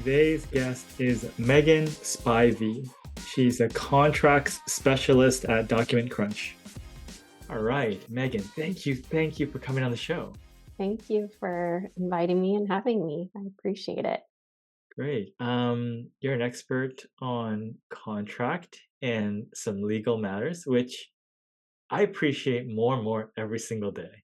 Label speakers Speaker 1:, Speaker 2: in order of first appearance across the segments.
Speaker 1: Today's guest is Maegan Spivey. She's a contracts specialist at Document Crunch. All right, Megan, thank you for coming on the show.
Speaker 2: Thank you for inviting me and having me. I appreciate it.
Speaker 1: Great. You're an expert on contract and some legal matters, which I appreciate more and more every single day.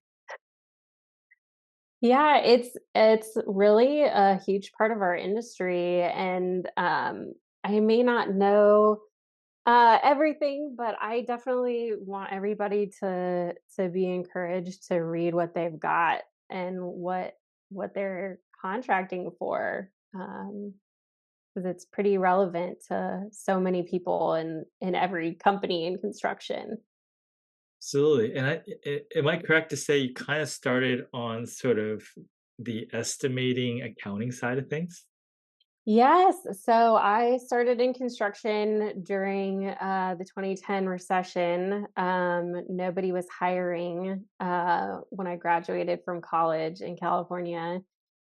Speaker 2: Yeah, it's really a huge part of our industry, and I may not know everything, but I definitely want everybody to be encouraged to read what they've got and what they're contracting for, because it's pretty relevant to so many people in every company in construction.
Speaker 1: Absolutely. And am I correct to say you kind of started on sort of the estimating accounting side of things?
Speaker 2: Yes. So I started in construction during the 2010 recession. Nobody was hiring when I graduated from college in California.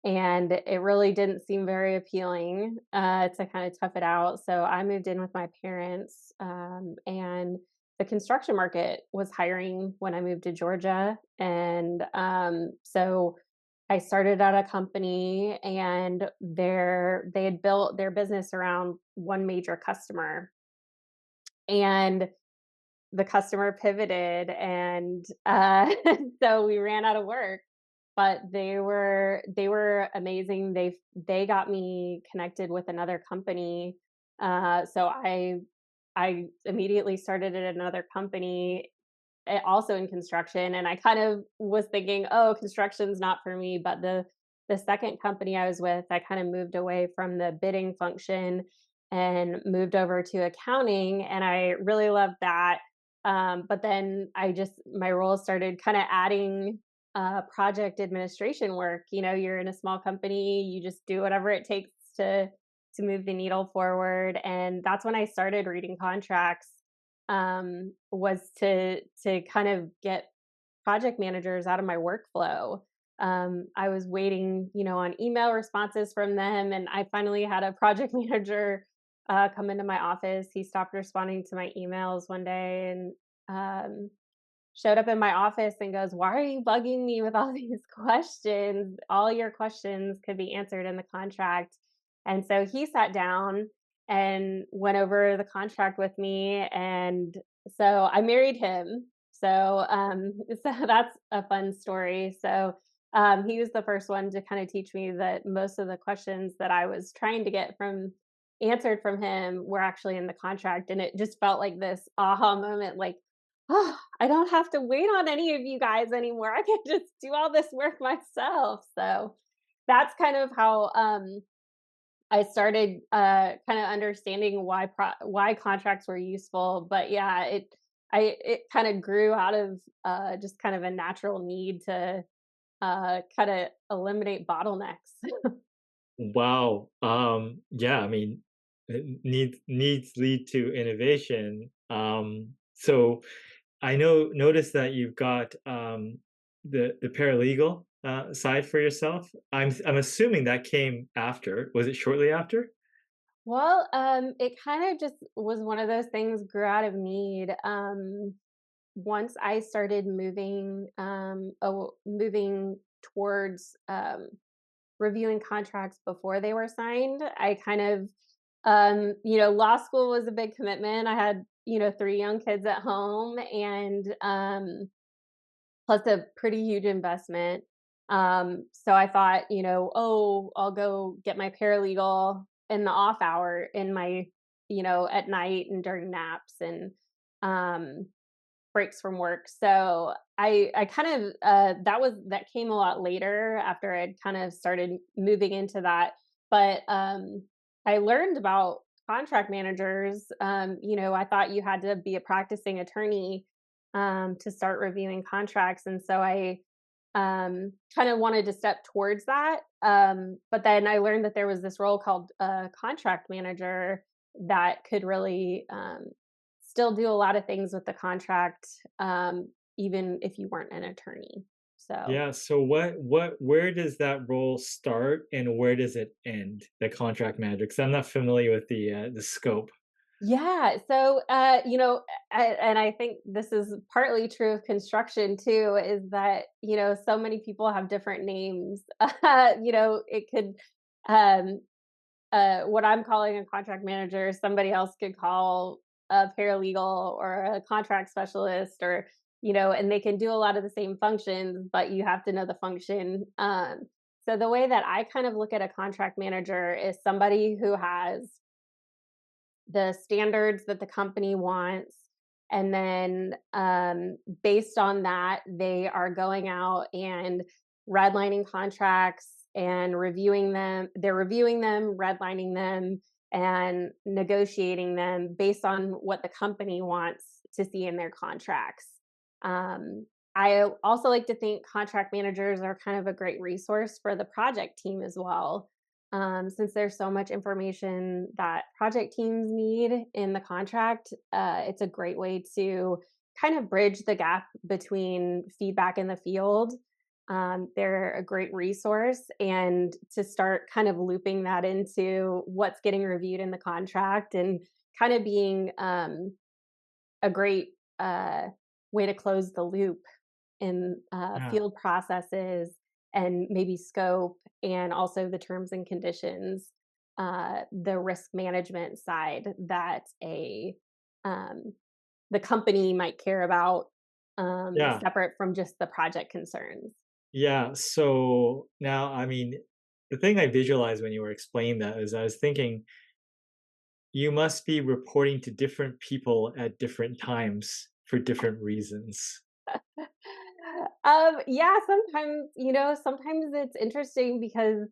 Speaker 2: And it really didn't seem very appealing to kind of tough it out. So I moved in with my parents, and the construction market was hiring when I moved to Georgia. And so I started at a company, and they had built their business around one major customer, and the customer pivoted, and so we ran out of work. But they were amazing. They got me connected with another company. So I immediately started at another company, also in construction, and I kind of was thinking, "Oh, construction's not for me." But the second company I was with, I kind of moved away from the bidding function and moved over to accounting, and I really loved that. But then my role started kind of adding project administration work. You're in a small company, you just do whatever it takes to move the needle forward, and that's when I started reading contracts, was to kind of get project managers out of my workflow. I was waiting, on email responses from them, and I finally had a project manager come into my office. He stopped responding to my emails one day and showed up in my office and goes, "Why are you bugging me with all these questions? All your questions could be answered in the contract." And so he sat down and went over the contract with me, and so I married him. So, so that's a fun story. So, he was the first one to kind of teach me that most of the questions that I was trying to get from answered from him were actually in the contract, and it just felt like this aha moment, like, "Oh, I don't have to wait on any of you guys anymore. I can just do all this work myself." So that's kind of how I started kind of understanding why contracts were useful. But yeah, it kind of grew out of just kind of a natural need to kind of eliminate bottlenecks.
Speaker 1: Wow. Yeah, I mean, needs lead to innovation. So I notice that you've got the paralegal side for yourself. I'm assuming that came after. Was it shortly after?
Speaker 2: Well, it kind of just was one of those things grew out of need. Once I started moving towards reviewing contracts before they were signed, I kind of, law school was a big commitment. I had, three young kids at home, and plus a pretty huge investment. So I thought, oh, I'll go get my paralegal in the off hour in my, at night and during naps and um, breaks from work. So I kind of that came a lot later after I'd kind of started moving into that. But I learned about contract managers. I thought you had to be a practicing attorney to start reviewing contracts, and so I kind of wanted to step towards that. But then I learned that there was this role called contract manager that could really still do a lot of things with the contract, even if you weren't an attorney. So
Speaker 1: Yeah, so where does that role start and where does it end, the contract manager? Because 'Cause I'm not familiar with the scope.
Speaker 2: yeah, so, and I think this is partly true of construction too, is that, so many people have different names. It could, um, what I'm calling a contract manager, somebody else could call a paralegal or a contract specialist and they can do a lot of the same functions, but you have to know the function. So the way that I kind of look at a contract manager is somebody who has the standards that the company wants. And then based on that, they are going out and redlining contracts and reviewing them. They're reviewing them, redlining them, and negotiating them based on what the company wants to see in their contracts. Um, I also like to think contract managers are kind of a great resource for the project team as well, since there's so much information that project teams need in the contract. It's a great way to kind of bridge the gap between feedback in the field. They're a great resource, and to start kind of looping that into what's getting reviewed in the contract and kind of being a great way to close the loop in
Speaker 1: Yeah.
Speaker 2: field processes and maybe scope and also the terms and conditions, the risk management side that a um, the company might care about,
Speaker 1: Yeah.
Speaker 2: separate from just the project concerns.
Speaker 1: Yeah, so now, I mean, the thing I visualized when you were explaining that is I was thinking you must be reporting to different people at different times for different reasons.
Speaker 2: Yeah, sometimes it's interesting because,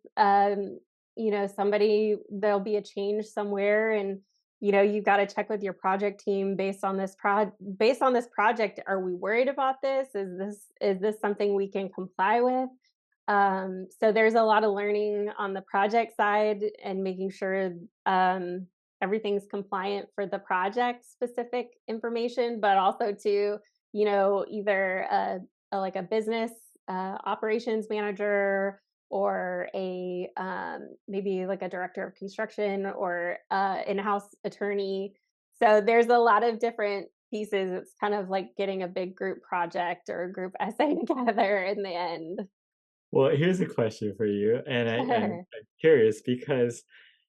Speaker 2: there'll be a change somewhere and, you've got to check with your project team based on this project. Are we worried about this? Is this something we can comply with? So there's a lot of learning on the project side and making sure, everything's compliant for the project specific information, but also to, either like a business operations manager or a maybe like a director of construction or in-house attorney. So there's a lot of different pieces. It's kind of like getting a big group project or a group essay together in the end.
Speaker 1: Well, here's a question for you, and
Speaker 2: Sure.
Speaker 1: I'm curious because,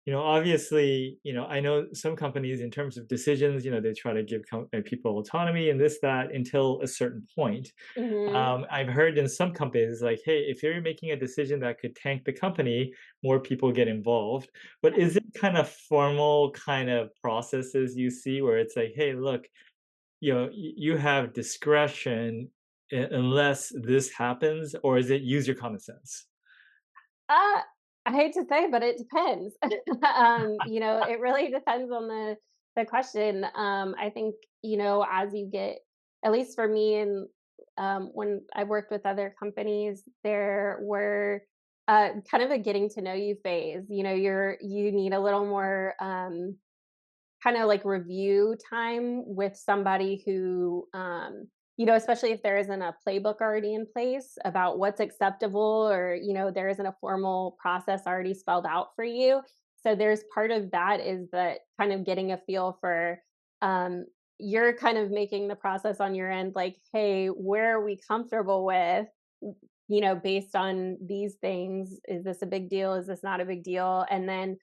Speaker 1: obviously, I know some companies in terms of decisions, they try to give people autonomy and this, that until a certain point.
Speaker 2: Mhm.
Speaker 1: I've heard in some companies like, hey, if you're making a decision that could tank the company, more people get involved. But is it kind of formal kind of processes you see where it's like, hey, look, you have discretion unless this happens, or is it use your common sense?
Speaker 2: Uh, I hate to say, but it depends. It really depends on the question. I think, as you get, at least for me and when I worked with other companies, there were kind of a getting to know you phase. You need a little more kind of like review time with somebody who, especially if there isn't a playbook already in place about what's acceptable or, there isn't a formal process already spelled out for you. So there's part of that is that kind of getting a feel for, um, you're kind of making the process on your end like, hey, where are we comfortable with? Based on these things, is this a big deal? Is this not a big deal? And then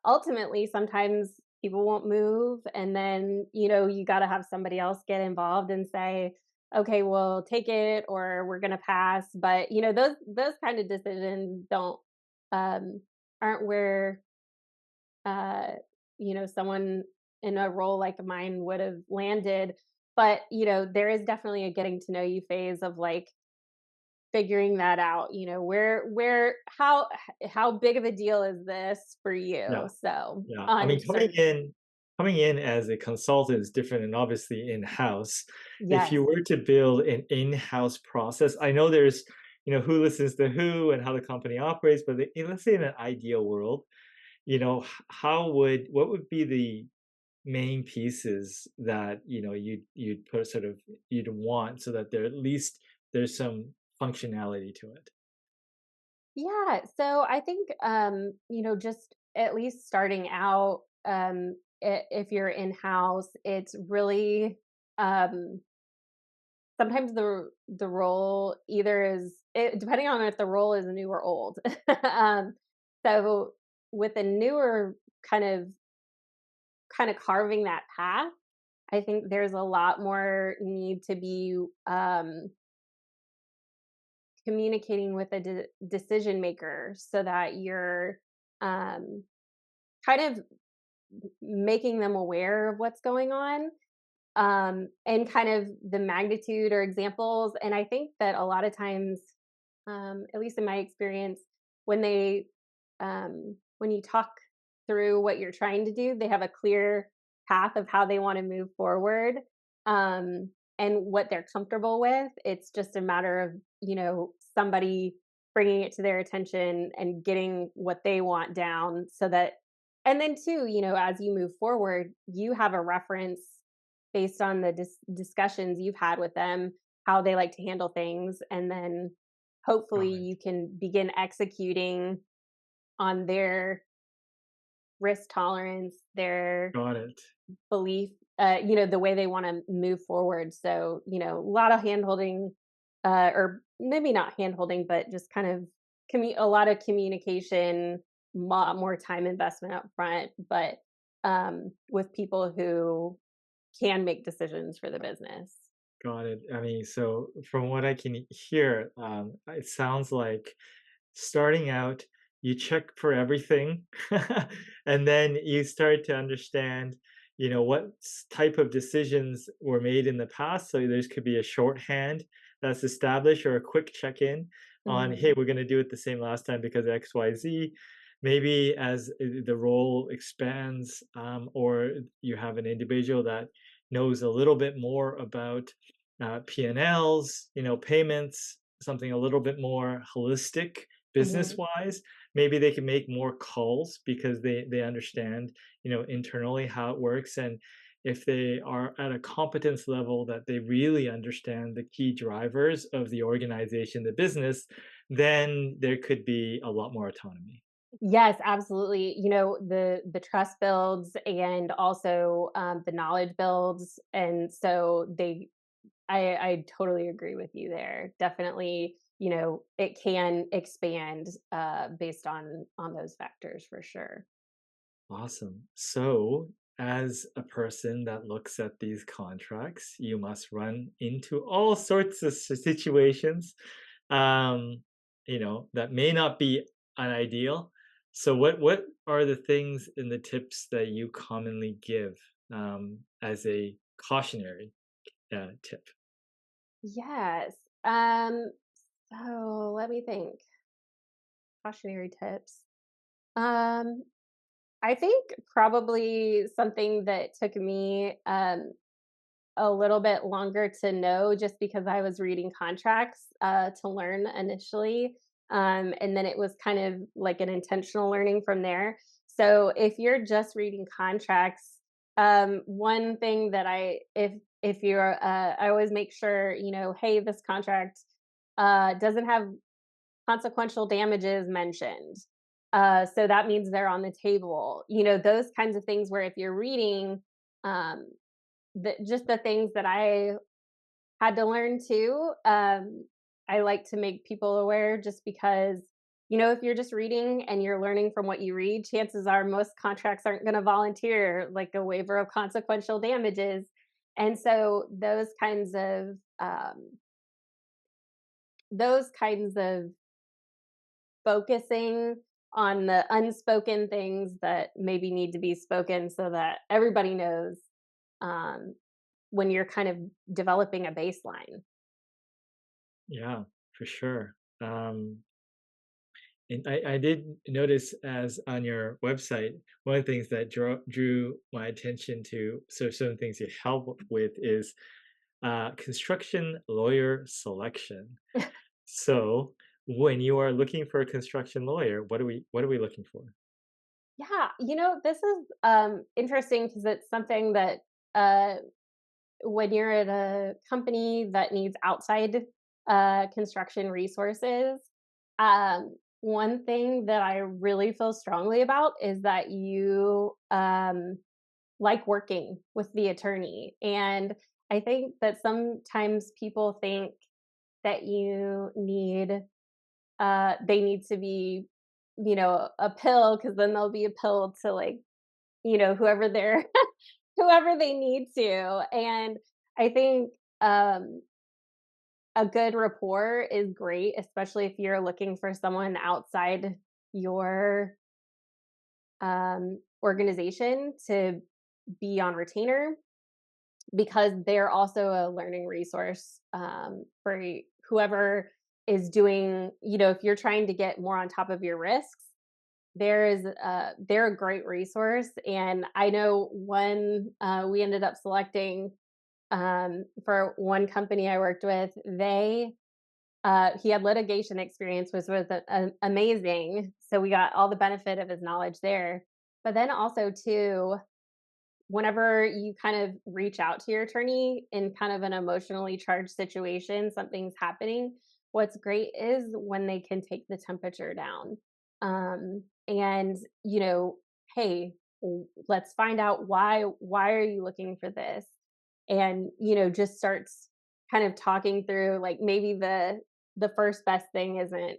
Speaker 2: ultimately, sometimes people won't move. And then, you got to have somebody else get involved and say, okay, we'll take it or we're going to pass. But, those kind of decisions um, aren't where, uh, someone in a role like mine would have landed. But, there is definitely a getting to know you phase of like, figuring that out, where how big of a deal is this for
Speaker 1: Yeah.
Speaker 2: you? So,
Speaker 1: Yeah, I
Speaker 2: on
Speaker 1: mean,
Speaker 2: certain
Speaker 1: coming in as a consultant is different and obviously in-house. If
Speaker 2: yes.
Speaker 1: you were to build an in-house process, I know there's, who listens to who and how the company operates, but let's say in an ideal world, what would be the main pieces that, you'd put sort of you'd want so that there at least there's some functionality to it?
Speaker 2: Yeah, so I think just at least starting out, if you're in house, it's really um, sometimes the role either depending on if the role is new or old. um, so with a newer kind of carving that path, I think there's a lot more need to be communicating with a decision maker so that you're um, kind of making them aware of what's going on, and kind of the magnitude or examples. And I think that a lot of times, at least in my experience, when when you talk through what you're trying to do, they have a clear path of how they want to move forward, and what they're comfortable with. It's just a matter of somebody bringing it to their attention and getting what they want down, so that, and then too, as you move forward, you have a reference based on the discussions you've had with them, how they like to handle things, and then hopefully
Speaker 1: Got
Speaker 2: you
Speaker 1: it.
Speaker 2: can begin executing on their risk tolerance, their
Speaker 1: Got it.
Speaker 2: belief, the way they want to move forward. So, a lot of hand holding, or maybe not hand holding, but just kind of a lot of communication, more time investment up front, but with people who can make decisions for the business.
Speaker 1: Got it. I mean, so from what I can hear, it sounds like starting out, you check for everything, and then you start to understand, what type of decisions were made in the past. So there could be a shorthand that's established or a quick check-in on, hey,
Speaker 2: Mhm.
Speaker 1: we're going to do it the same last time because X, Y, Z. Maybe as the role expands, or you have an individual that knows a little bit more about P&Ls, payments, something a little bit more holistic business
Speaker 2: Mhm.
Speaker 1: wise. Maybe they can make more calls because they understand, internally how it works. And if they are at a competence level that they really understand the key drivers of the organization, the business, then there could be a lot more autonomy.
Speaker 2: Yes, absolutely. The trust builds, and also the knowledge builds, and so I totally agree with you there. Definitely, it can expand based on those factors for sure.
Speaker 1: Awesome. So, as a person that looks at these contracts, you must run into all sorts of situations, um, that may not be an ideal. So, what are the things and the tips that you commonly give, as a cautionary tip?
Speaker 2: Yes. So let me think. Cautionary tips. Um, I think probably something that took me a little bit longer to know, just because I was reading contracts to learn initially. And then it was kind of like an intentional learning from there. So if you're just reading contracts, one thing that if you're, I always make sure, hey, this contract doesn't have consequential damages mentioned. So that means they're on the table. Those kinds of things where if you're reading, um, just the things that I had to learn too. I like to make people aware, just because, if you're just reading and you're learning from what you read, chances are most contracts aren't going to volunteer like a waiver of consequential damages. And so those kinds of focusing on the unspoken things that maybe need to be spoken so that everybody knows, um, when you're kind of developing a baseline.
Speaker 1: Yeah, for sure. And I did notice, as on your website, one of the things that drew my attention to, so some things you help with is construction lawyer selection. So when you are looking for a construction lawyer, what are we looking for?
Speaker 2: Yeah, this is interesting because it's something that uh, when you're at a company that needs outside construction resources. One thing that I really feel strongly about is that you like working with the attorney. And I think that sometimes people think that they need to be, a pill because then they'll be a pill to like, whoever they're whoever they need to. And I think a good rapport is great, especially if you're looking for someone outside your organization to be on retainer because they're also a learning resource for whoever is doing, if you're trying to get more on top of your risks, they're a great resource. And I know we ended up selecting for one company I worked with, he had litigation experience, which was amazing. So we got all the benefit of his knowledge there. But then also too, whenever you kind of reach out to your attorney in kind of an emotionally charged situation, something's happening, what's great is when they can take the temperature down. And, hey, let's find out why are you looking for this? And, just starts kind of talking through like maybe the first best thing isn't,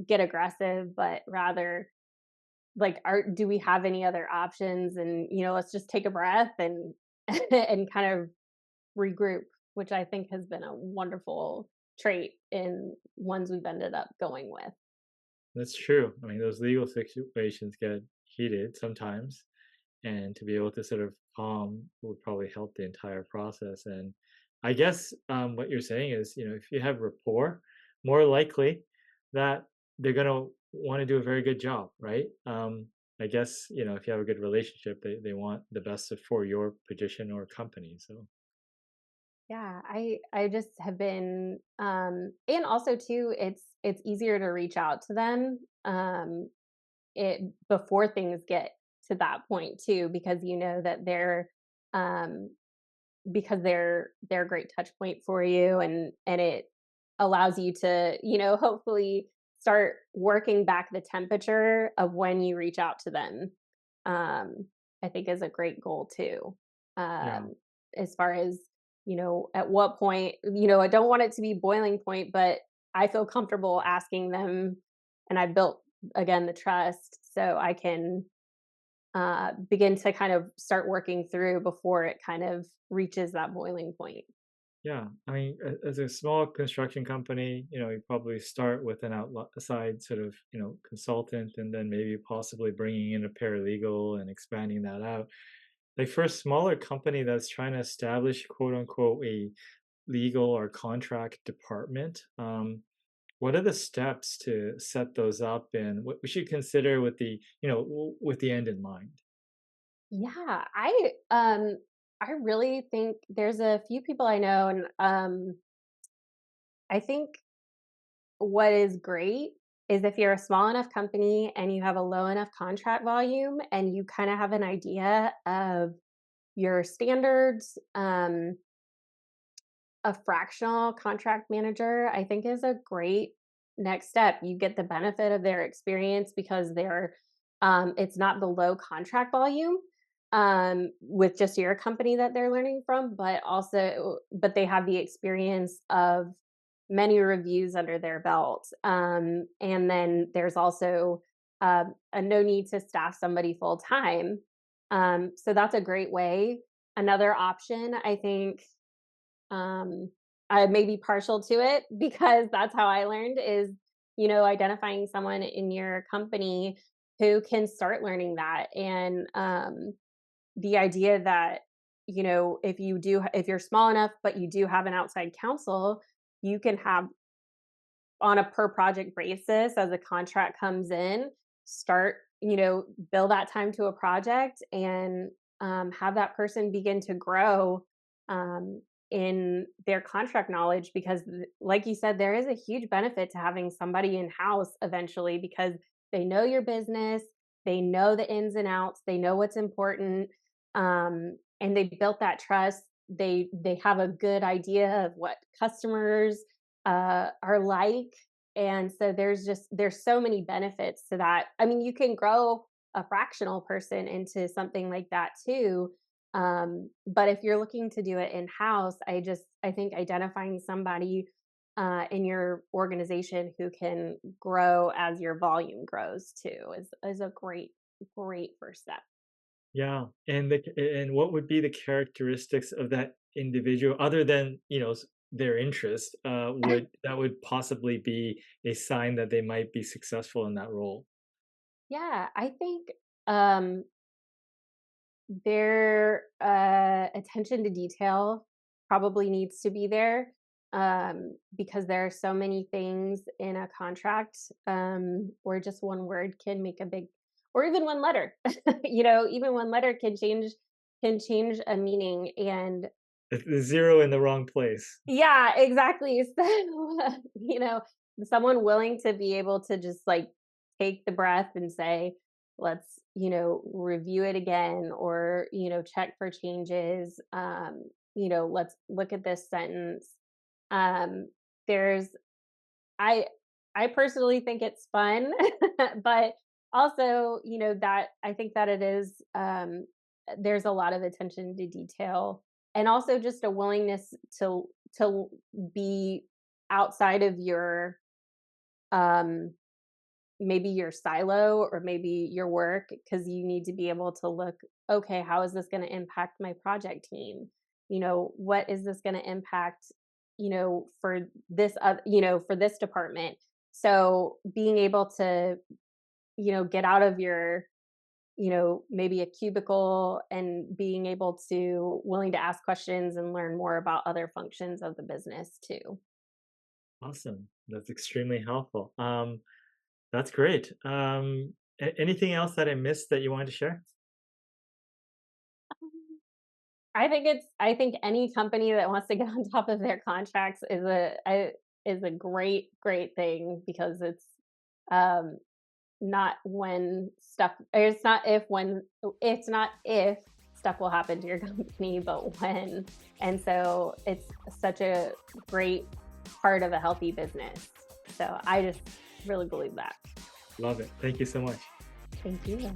Speaker 2: get aggressive, but rather like, do we have any other options? And, let's just take a breath and and kind of regroup, which I think has been a wonderful trait in ones we've ended up going with.
Speaker 1: That's true. I mean, those legal situations get heated sometimes, and to be able to sort of calm would probably help the entire process. And I guess what you're saying is, if you have rapport, more likely that they're gonna want to do a very good job, right? I guess if you have a good relationship, they want the best for your position or company. So
Speaker 2: Yeah, I just have been and also too it's easier to reach out to them it before things get to that point too because you know that um they're a great touch point for you and it allows you to, hopefully start working back the temperature of when you reach out to them. I think is a great goal too.
Speaker 1: yeah,
Speaker 2: As far as, at what point, I don't want it to be boiling point, but I feel comfortable asking them and I built again the trust so I can begin to kind of start working through before it kind of reaches that boiling point.
Speaker 1: yeah. I mean, as a small construction company, you probably start with an outside sort of consultant, and then maybe possibly bringing in a paralegal and expanding that out. Like for a smaller company that's trying to establish quote unquote a legal or contract department, what are the steps to set those up and what we should consider with the with the end in mind?
Speaker 2: Yeah, I really think there's a few people I know and I think what is great is if you're a small enough company and you have a low enough contract volume and you kind of have an idea of your standards, a fractional contract manager, I think is a great next step. You get the benefit of their experience because it's not the low contract volume with just your company that they're learning from, but they have the experience of many reviews under their belt. And then there's also a no need to staff somebody full time. So that's a great way. Another option, I think, um, I may be partial to it because that's how I learned is, identifying someone in your company who can start learning that. And the idea that, if you're small enough, but you do have an outside counsel, you can have on a per project basis as a contract comes in, start, bill that time to a project and have that person begin to grow um, in their contract knowledge because, like you said, there is a huge benefit to having somebody in house eventually because they know your business, they know the ins and outs, they know what's important, and they built that trust. They have a good idea of what customers are like. And so there's so many benefits to that. I mean, you can grow a fractional person into something like that too. But if you're looking to do it in house, I think identifying somebody in your organization who can grow as your volume grows too is a great first step.
Speaker 1: Yeah, and and what would be the characteristics of that individual other than, their interest, would possibly be a sign that they might be successful in that role?
Speaker 2: Yeah, I think their attention to detail probably needs to be there, because there are so many things in a contract, where just one word can make a big, or even one letter. Even one letter can change a meaning. And
Speaker 1: The 0 in the wrong place.
Speaker 2: yeah, exactly. So, someone willing to be able to just like take the breath and say, let's, review it again, or, check for changes. Let's look at this sentence. Um, there's, I, I personally think it's fun, but also, that I think that it is, there's a lot of attention to detail, and also just a willingness to be outside of your, um maybe your silo, or maybe your work, because you need to be able to look, okay, how is this going to impact my project team? What is this going to impact, for this department? So being able to, get out of your, maybe a cubicle, and being able to willing to ask questions and learn more about other functions of the business too.
Speaker 1: Awesome. That's extremely helpful. That's great. Anything else that I missed that you wanted to share?
Speaker 2: I think any company that wants to get on top of their contracts is a great thing, because um not when stuff or it's not if stuff will happen to your company, but when. And so it's such a great part of a healthy business. So I just really believe that.
Speaker 1: Love it. Thank you so much.
Speaker 2: Thank you.